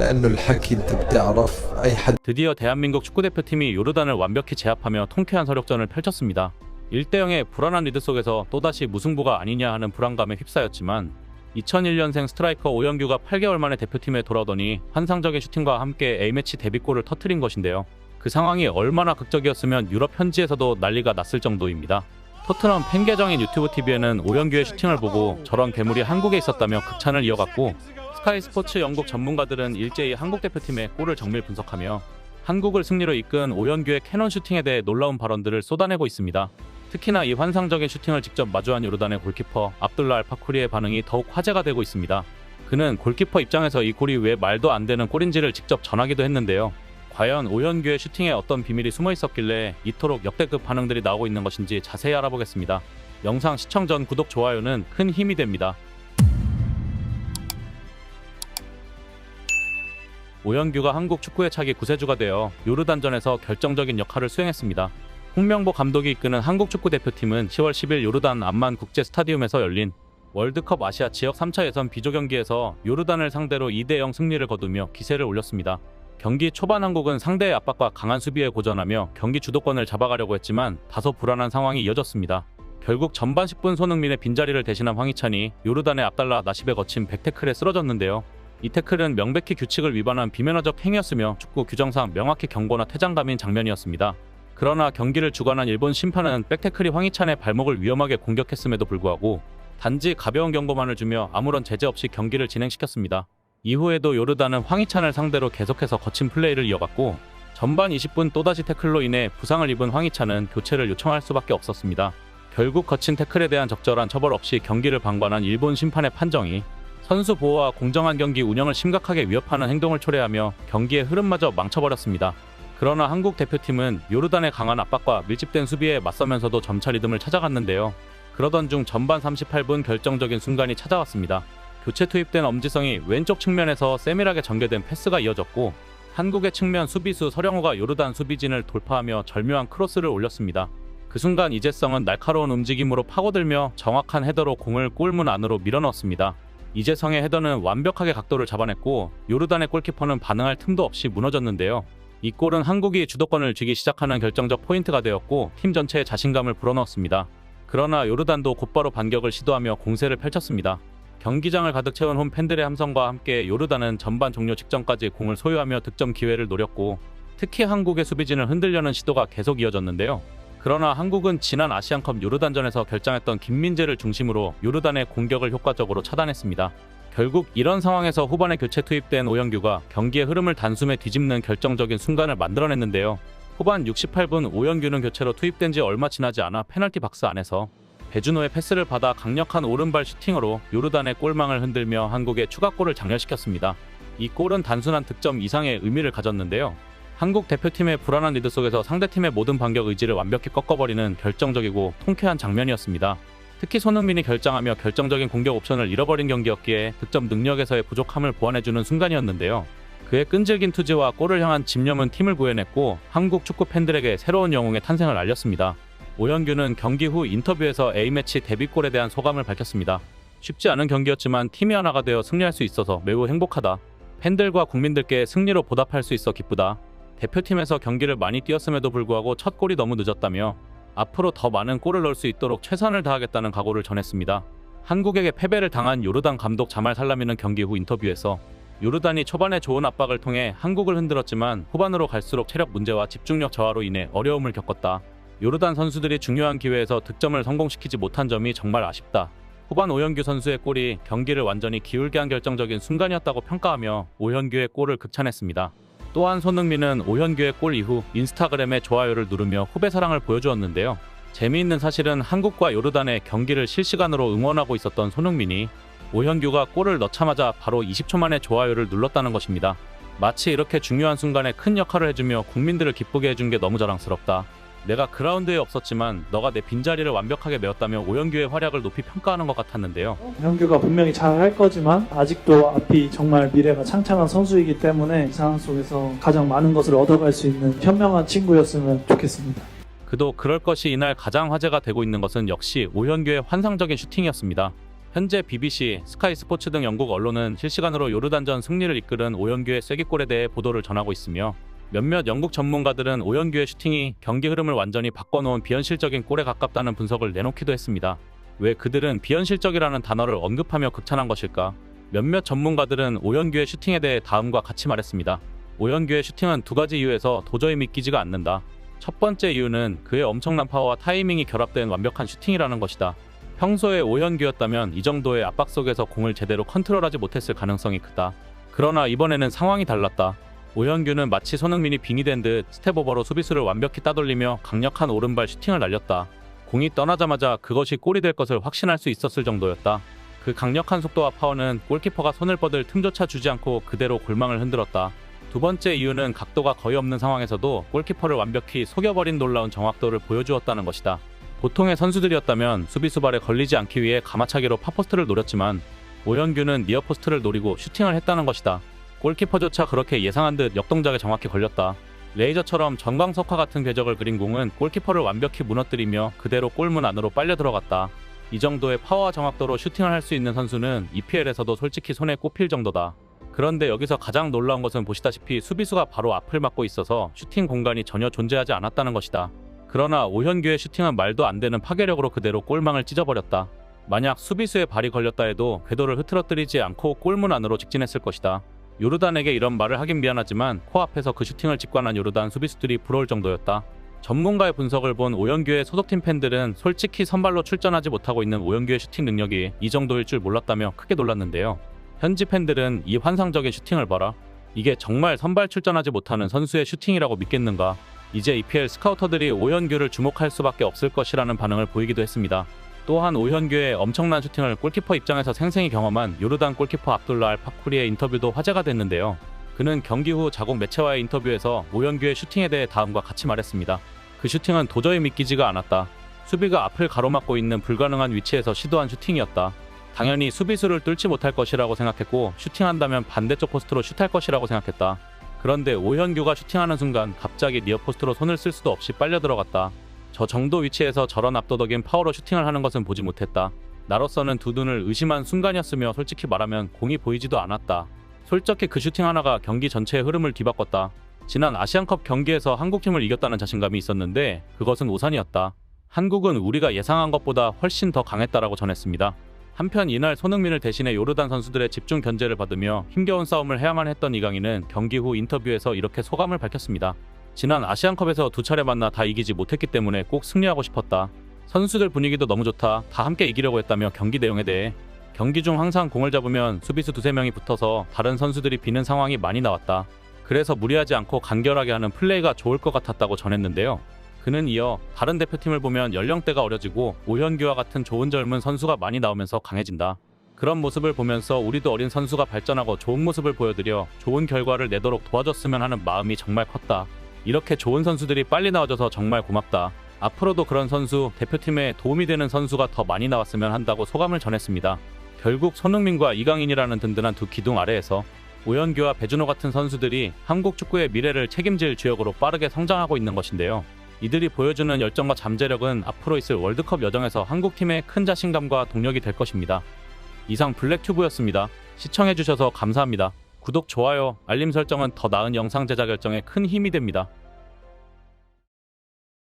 لأنه الحكي أنت بتعرف أي حد. 드디어 대한민국 축구대표팀이 요르단을 완벽히 제압하며 통쾌한 서력전을 펼쳤습니다. 1대0의 불안한 리드 속에서 또다시 무승부가 아니냐 하는 불안감에 휩싸였지만 2001년생 스트라이커 오영규가 8개월 만에 대표팀에 돌아오더니 환상적인 슈팅과 함께 A매치 데뷔골을 터뜨린 것인데요. 그 상황이 얼마나 극적이었으면 유럽 현지에서도 난리가 났을 정도입니다. 토트넘 팬 계정인 유튜브 TV에는 오영규의 슈팅을 보고 저런 괴물이 한국에 있었다며 극찬을 이어갔고, 스카이 스포츠 영국 전문가들은 일제히 한국 대표팀의 골을 정밀 분석하며 한국을 승리로 이끈 오영규의 캐논 슈팅에 대해 놀라운 발언들을 쏟아내고 있습니다. 특히나 이 환상적인 슈팅을 직접 마주한 요르단의 골키퍼 압둘라 알파쿠리의 반응이 더욱 화제가 되고 있습니다. 그는 골키퍼 입장에서 이 골이 왜 말도 안 되는 골인지를 직접 전하기도 했는데요. 과연 오영규의 슈팅에 어떤 비밀이 숨어 있었길래 이토록 역대급 반응들이 나오고 있는 것인지 자세히 알아보겠습니다. 영상 시청 전 구독, 좋아요는 큰 힘이 됩니다. 오영규가 한국 축구의 차기 구세주가 되어 요르단전에서 결정적인 역할을 수행했습니다. 홍명보 감독이 이끄는 한국 축구 대표팀은 10월 10일 요르단 암만 국제 스타디움에서 열린 월드컵 아시아 지역 3차 예선 B조 경기에서 요르단을 상대로 2대0 승리를 거두며 기세를 올렸습니다. 경기 초반 한국은 상대의 압박과 강한 수비에 고전하며 경기 주도권을 잡아가려고 했지만 다소 불안한 상황이 이어졌습니다. 결국 전반 10분 손흥민의 빈자리를 대신한 황희찬이 요르단의 압달라 나십에 거친 백태클에 쓰러졌는데요. 이 태클은 명백히 규칙을 위반한 비매너적 행위였으며 축구 규정상 명확히 경고나 퇴장감인 장면이었습니다. 그러나 경기를 주관한 일본 심판은 백태클이 황희찬의 발목을 위험하게 공격했음에도 불구하고 단지 가벼운 경고만을 주며 아무런 제재 없이 경기를 진행시켰습니다. 이후에도 요르단은 황희찬을 상대로 계속해서 거친 플레이를 이어갔고, 전반 20분 또다시 태클로 인해 부상을 입은 황희찬은 교체를 요청할 수밖에 없었습니다. 결국 거친 태클에 대한 적절한 처벌 없이 경기를 방관한 일본 심판의 판정이 선수 보호와 공정한 경기 운영을 심각하게 위협하는 행동을 초래하며 경기의 흐름마저 망쳐버렸습니다. 그러나 한국 대표팀은 요르단의 강한 압박과 밀집된 수비에 맞서면서도 점차 리듬을 찾아갔는데요. 그러던 중 전반 38분 결정적인 순간이 찾아왔습니다. 교체 투입된 엄지성이 왼쪽 측면에서 세밀하게 전개된 패스가 이어졌고, 한국의 측면 수비수 서령호가 요르단 수비진을 돌파하며 절묘한 크로스를 올렸습니다. 그 순간 이재성은 날카로운 움직임으로 파고들며 정확한 헤더로 공을 골문 안으로 밀어넣었습니다. 이재성의 헤더는 완벽하게 각도를 잡아냈고 요르단의 골키퍼는 반응할 틈도 없이 무너졌는데요. 이 골은 한국이 주도권을 쥐기 시작하는 결정적 포인트가 되었고 팀 전체에 자신감을 불어넣었습니다. 그러나 요르단도 곧바로 반격을 시도하며 공세를 펼쳤습니다. 경기장을 가득 채운 홈 팬들의 함성과 함께 요르단은 전반 종료 직전까지 공을 소유하며 득점 기회를 노렸고, 특히 한국의 수비진을 흔들려는 시도가 계속 이어졌는데요. 그러나 한국은 지난 아시안컵 요르단전에서 결장했던 김민재를 중심으로 요르단의 공격을 효과적으로 차단했습니다. 결국 이런 상황에서 후반에 교체 투입된 오영규가 경기의 흐름을 단숨에 뒤집는 결정적인 순간을 만들어냈는데요. 후반 68분 오영규는 교체로 투입된 지 얼마 지나지 않아 페널티 박스 안에서 배준호의 패스를 받아 강력한 오른발 슈팅으로 요르단의 골망을 흔들며 한국의 추가골을 장렬시켰습니다. 이 골은 단순한 득점 이상의 의미를 가졌는데요. 한국 대표팀의 불안한 리드 속에서 상대팀의 모든 반격 의지를 완벽히 꺾어버리는 결정적이고 통쾌한 장면이었습니다. 특히 손흥민이 결장하며 결정적인 공격 옵션을 잃어버린 경기였기에 득점 능력에서의 부족함을 보완해주는 순간이었는데요. 그의 끈질긴 투지와 골을 향한 집념은 팀을 구해냈고 한국 축구 팬들에게 새로운 영웅의 탄생을 알렸습니다. 오영규는 경기 후 인터뷰에서 A매치 데뷔골에 대한 소감을 밝혔습니다. 쉽지 않은 경기였지만 팀이 하나가 되어 승리할 수 있어서 매우 행복하다. 팬들과 국민들께 승리로 보답할 수 있어 기쁘다. 대표팀에서 경기를 많이 뛰었음에도 불구하고 첫 골이 너무 늦었다며 앞으로 더 많은 골을 넣을 수 있도록 최선을 다하겠다는 각오를 전했습니다. 한국에게 패배를 당한 요르단 감독 자말 살라미는 경기 후 인터뷰에서 요르단이 초반에 좋은 압박을 통해 한국을 흔들었지만 후반으로 갈수록 체력 문제와 집중력 저하로 인해 어려움을 겪었다. 요르단 선수들이 중요한 기회에서 득점을 성공시키지 못한 점이 정말 아쉽다. 후반 오영규 선수의 골이 경기를 완전히 기울게 한 결정적인 순간이었다고 평가하며 오영규의 골을 극찬했습니다. 또한 손흥민은 오현규의 골 이후 인스타그램에 좋아요를 누르며 후배 사랑을 보여주었는데요. 재미있는 사실은 한국과 요르단의 경기를 실시간으로 응원하고 있었던 손흥민이 오현규가 골을 넣자마자 바로 20초 만에 좋아요를 눌렀다는 것입니다. 마치 이렇게 중요한 순간에 큰 역할을 해주며 국민들을 기쁘게 해준 게 너무 자랑스럽다. 내가 그라운드에 없었지만 너가 내 빈자리를 완벽하게 메웠다며 오영규의 활약을 높이 평가하는 것 같았는데요. 오영규가 분명히 잘 할 거지만 아직도 앞이 정말 미래가 창창한 선수이기 때문에 이 상황 속에서 가장 많은 것을 얻어갈 수 있는 현명한 친구였으면 좋겠습니다. 그도 그럴 것이 이날 가장 화제가 되고 있는 것은 역시 오현규의 환상적인 슈팅이었습니다. 현재 BBC, 스카이 스포츠 등 영국 언론은 실시간으로 요르단전 승리를 이끌은 오현규의 쐐기골에 대해 보도를 전하고 있으며 몇몇 영국 전문가들은 오현규의 슈팅이 경기 흐름을 완전히 바꿔놓은 비현실적인 골에 가깝다는 분석을 내놓기도 했습니다. 왜 그들은 비현실적이라는 단어를 언급하며 극찬한 것일까? 몇몇 전문가들은 오현규의 슈팅에 대해 다음과 같이 말했습니다. 오현규의 슈팅은 두 가지 이유에서 도저히 믿기지가 않는다. 첫 번째 이유는 그의 엄청난 파워와 타이밍이 결합된 완벽한 슈팅이라는 것이다. 평소에 오현규였다면 이 정도의 압박 속에서 공을 제대로 컨트롤하지 못했을 가능성이 크다. 그러나 이번에는 상황이 달랐다. 오현규는 마치 손흥민이 빙의된 듯 스텝오버로 수비수를 완벽히 따돌리며 강력한 오른발 슈팅을 날렸다. 공이 떠나자마자 그것이 골이 될 것을 확신할 수 있었을 정도였다. 그 강력한 속도와 파워는 골키퍼가 손을 뻗을 틈조차 주지 않고 그대로 골망을 흔들었다. 두 번째 이유는 각도가 거의 없는 상황에서도 골키퍼를 완벽히 속여버린 놀라운 정확도를 보여주었다는 것이다. 보통의 선수들이었다면 수비수 발에 걸리지 않기 위해 가마차기로 파포스트를 노렸지만 오현규는 니어포스트를 노리고 슈팅을 했다는 것이다. 골키퍼조차 그렇게 예상한 듯 역동작에 정확히 걸렸다. 레이저처럼 전광석화 같은 궤적을 그린 공은 골키퍼를 완벽히 무너뜨리며 그대로 골문 안으로 빨려 들어갔다. 이 정도의 파워와 정확도로 슈팅을 할 수 있는 선수는 EPL에서도 솔직히 손에 꼽힐 정도다. 그런데 여기서 가장 놀라운 것은 보시다시피 수비수가 바로 앞을 막고 있어서 슈팅 공간이 전혀 존재하지 않았다는 것이다. 그러나 오현규의 슈팅은 말도 안 되는 파괴력으로 그대로 골망을 찢어버렸다. 만약 수비수의 발이 걸렸다 해도 궤도를 흐트러뜨리지 않고 골문 안으로 직진했을 것이다. 요르단에게 이런 말을 하긴 미안하지만 코앞에서 그 슈팅을 직관한 요르단 수비수들이 부러울 정도였다. 전문가의 분석을 본 오현규의 소속팀 팬들은 솔직히 선발로 출전하지 못하고 있는 오현규의 슈팅 능력이 이 정도일 줄 몰랐다며 크게 놀랐는데요. 현지 팬들은 이 환상적인 슈팅을 봐라. 이게 정말 선발 출전하지 못하는 선수의 슈팅이라고 믿겠는가? 이제 EPL 스카우터들이 오현규를 주목할 수밖에 없을 것이라는 반응을 보이기도 했습니다. 또한 오현규의 엄청난 슈팅을 골키퍼 입장에서 생생히 경험한 요르단 골키퍼 압둘라 알 파쿠리의 인터뷰도 화제가 됐는데요. 그는 경기 후 자국 매체와의 인터뷰에서 오현규의 슈팅에 대해 다음과 같이 말했습니다. 그 슈팅은 도저히 믿기지가 않았다. 수비가 앞을 가로막고 있는 불가능한 위치에서 시도한 슈팅이었다. 당연히 수비수를 뚫지 못할 것이라고 생각했고 슈팅한다면 반대쪽 포스트로 슛할 것이라고 생각했다. 그런데 오현규가 슈팅하는 순간 갑자기 니어포스트로 손을 쓸 수도 없이 빨려 들어갔다. 저 정도 위치에서 저런 압도적인 파워로 슈팅을 하는 것은 보지 못했다. 나로서는 두 눈을 의심한 순간이었으며 솔직히 말하면 공이 보이지도 않았다. 솔직히 그 슈팅 하나가 경기 전체의 흐름을 뒤바꿨다. 지난 아시안컵 경기에서 한국팀을 이겼다는 자신감이 있었는데 그것은 오산이었다. 한국은 우리가 예상한 것보다 훨씬 더 강했다라고 전했습니다. 한편 이날 손흥민을 대신해 요르단 선수들의 집중 견제를 받으며 힘겨운 싸움을 해야만 했던 이강인은 경기 후 인터뷰에서 이렇게 소감을 밝혔습니다. 지난 아시안컵에서 두 차례 만나 다 이기지 못했기 때문에 꼭 승리하고 싶었다. 선수들 분위기도 너무 좋다. 다 함께 이기려고 했다며 경기 내용에 대해 경기 중 항상 공을 잡으면 수비수 두세 명이 붙어서 다른 선수들이 비는 상황이 많이 나왔다. 그래서 무리하지 않고 간결하게 하는 플레이가 좋을 것 같았다고 전했는데요. 그는 이어 다른 대표팀을 보면 연령대가 어려지고 오현규와 같은 좋은 젊은 선수가 많이 나오면서 강해진다. 그런 모습을 보면서 우리도 어린 선수가 발전하고 좋은 모습을 보여드려 좋은 결과를 내도록 도와줬으면 하는 마음이 정말 컸다. 이렇게 좋은 선수들이 빨리 나와줘서 정말 고맙다. 앞으로도 그런 선수, 대표팀에 도움이 되는 선수가 더 많이 나왔으면 한다고 소감을 전했습니다. 결국 손흥민과 이강인이라는 든든한 두 기둥 아래에서 오현규와 배준호 같은 선수들이 한국 축구의 미래를 책임질 주역으로 빠르게 성장하고 있는 것인데요. 이들이 보여주는 열정과 잠재력은 앞으로 있을 월드컵 여정에서 한국팀의 큰 자신감과 동력이 될 것입니다. 이상 블랙튜브였습니다. 시청해주셔서 감사합니다. 구독, 좋아요, 알림 설정은 더 나은 영상 제작 결정에 큰 힘이 됩니다.